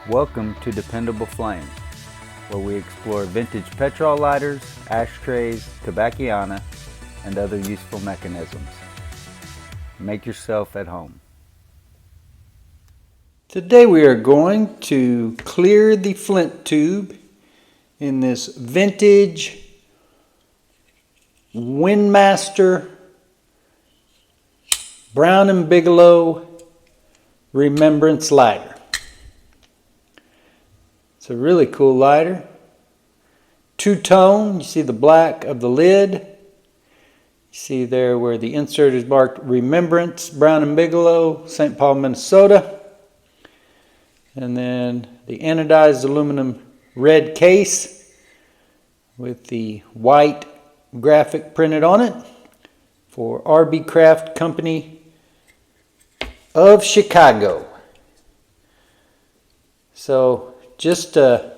Welcome to Dependable Flame, where we explore vintage petrol lighters, ashtrays, tobacconiana, and other useful mechanisms. Make yourself at home. Today we are going to clear the flint tube in this vintage Windmaster Brown and Bigelow Remembrance lighter. It's a really cool lighter. Two-tone. You see the black of the lid. You see there where the insert is marked Remembrance Brown and Bigelow, St. Paul, Minnesota. And then the anodized aluminum red case with the white graphic printed on it for RB Craft Company of Chicago. So just a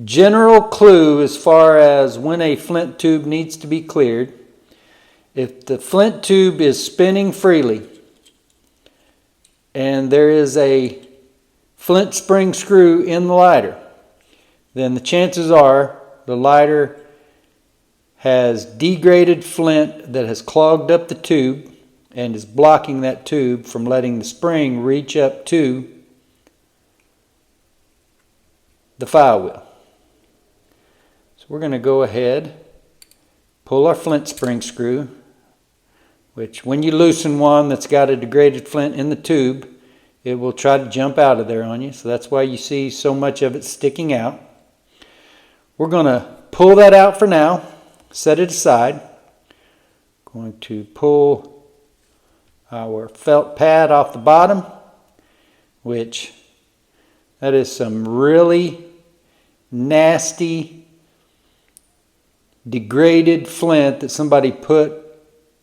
general clue as far as when a flint tube needs to be cleared. If the flint tube is spinning freely and there is a flint spring screw in the lighter, then the chances are the lighter has degraded flint that has clogged up the tube and is blocking that tube from letting the spring reach up to the file wheel. So we're going to go ahead, pull our flint spring screw, which when you loosen one that's got a degraded flint in the tube, it will try to jump out of there on you. So that's why you see so much of it sticking out. We're going to pull that out for now, set it aside. Going to pull our felt pad off the bottom, which that is some really nasty, degraded flint that somebody put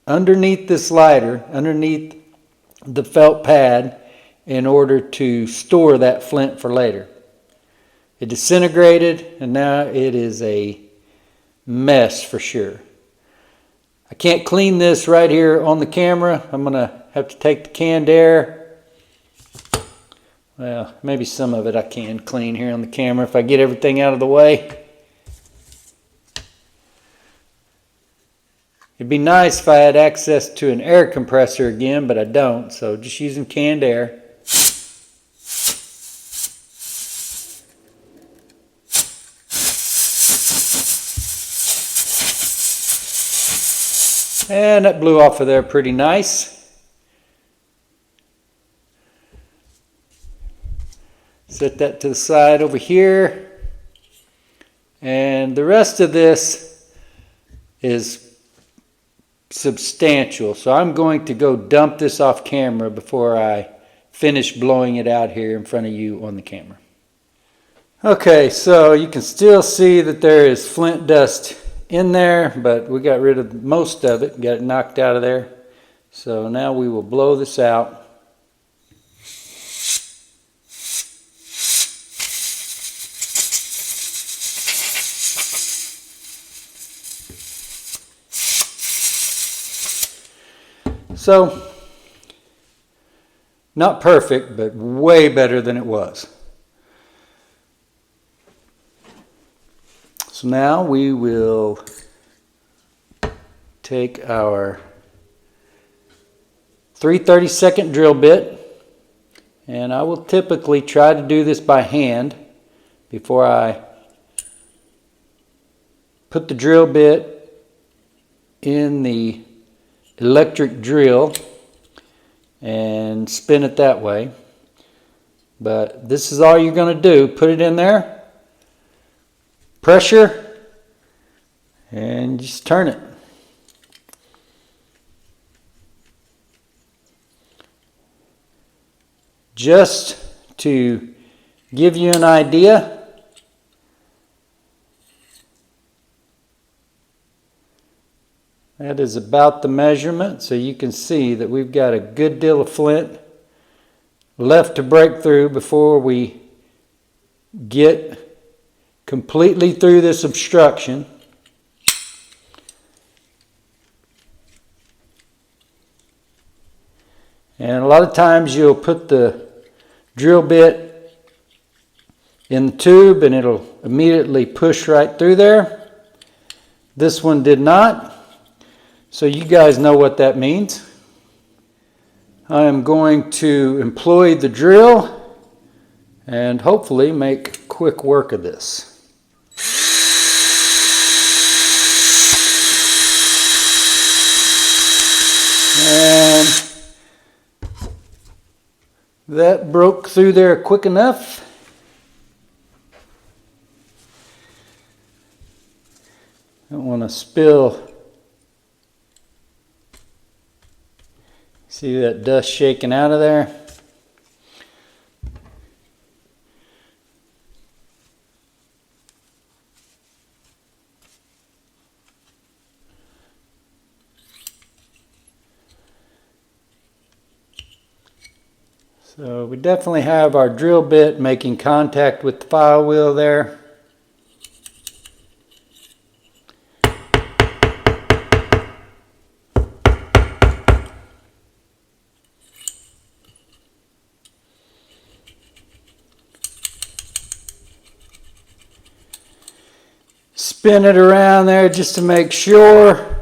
underneath this lighter, underneath the felt pad, in order to store that flint for later. It disintegrated, and now it is a mess for sure. I can't clean this right here on the camera. I'm going to have to take the canned air. Well, maybe some of it I can clean here on the camera if I get everything out of the way. It'd be nice if I had access to an air compressor again, but I don't, so just using canned air. And that blew off of there pretty nice. Set that to the side over here. And the rest of this is substantial. So I'm going to go dump this off camera before I finish blowing it out here in front of you on the camera. Okay, so you can still see that there is flint dust in there, but we got rid of most of it, got it knocked out of there. So now we will blow this out. So, not perfect, but way better than it was. So now we will take our 3/32 drill bit, and I will typically try to do this by hand before I put the drill bit in the electric drill and spin it that way. But this is all you're going to do. Put it in there, pressure, and just turn it. Just to give you an idea, that is about the measurement, so you can see that we've got a good deal of flint left to break through before we get completely through this obstruction. And a lot of times you'll put the drill bit in the tube and it'll immediately push right through there. This one did not, so you guys know what that means. I am going to employ the drill and hopefully make quick work of this. And that broke through there quick enough. Don't want to spill. See that dust shaking out of there? So we definitely have our drill bit making contact with the file wheel there. Spin it around there just to make sure.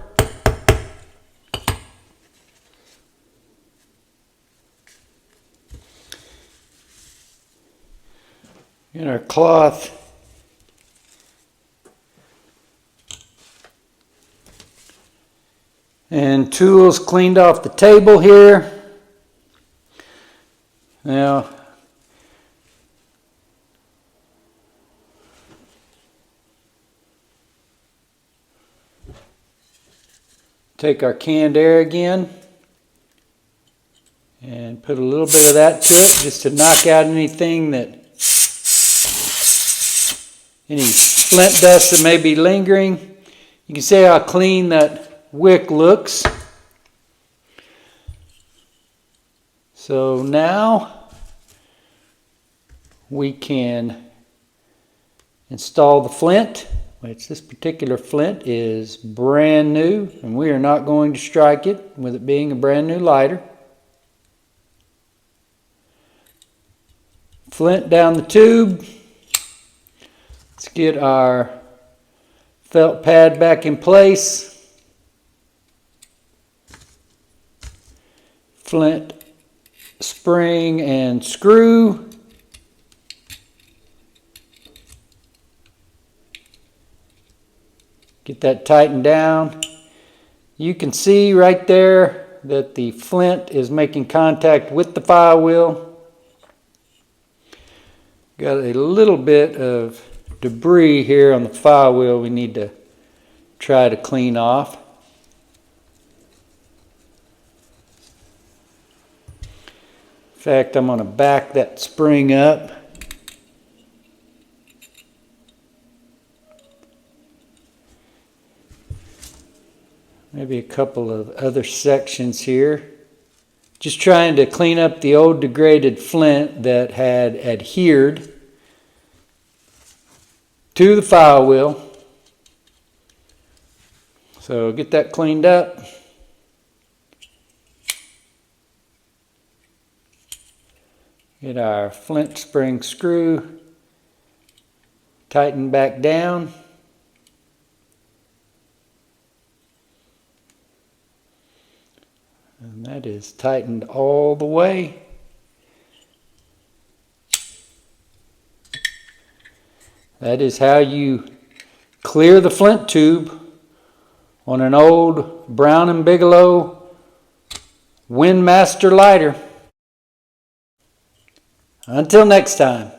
Get our cloth and tools cleaned off the table here. Now, take our canned air again and put a little bit of that to it just to knock out anything that, any flint dust that may be lingering. You can see how clean that wick looks. So now we can install the flint, which this particular flint is brand new, and we are not going to strike it with it being a brand new lighter. Flint down the tube. Let's get our felt pad back in place. Flint spring and screw. Get that tightened down. You can see right there that the flint is making contact with the file wheel. Got a little bit of debris here on the file wheel we need to try to clean off. In fact, I'm going to back that spring up. Maybe a couple of other sections here. Just trying to clean up the old degraded flint that had adhered to the file wheel. So get that cleaned up. Get our flint spring screw tightened back down. And that is tightened all the way. That is how you clear the flint tube on an old Brown & Bigelow Windmaster lighter. Until next time.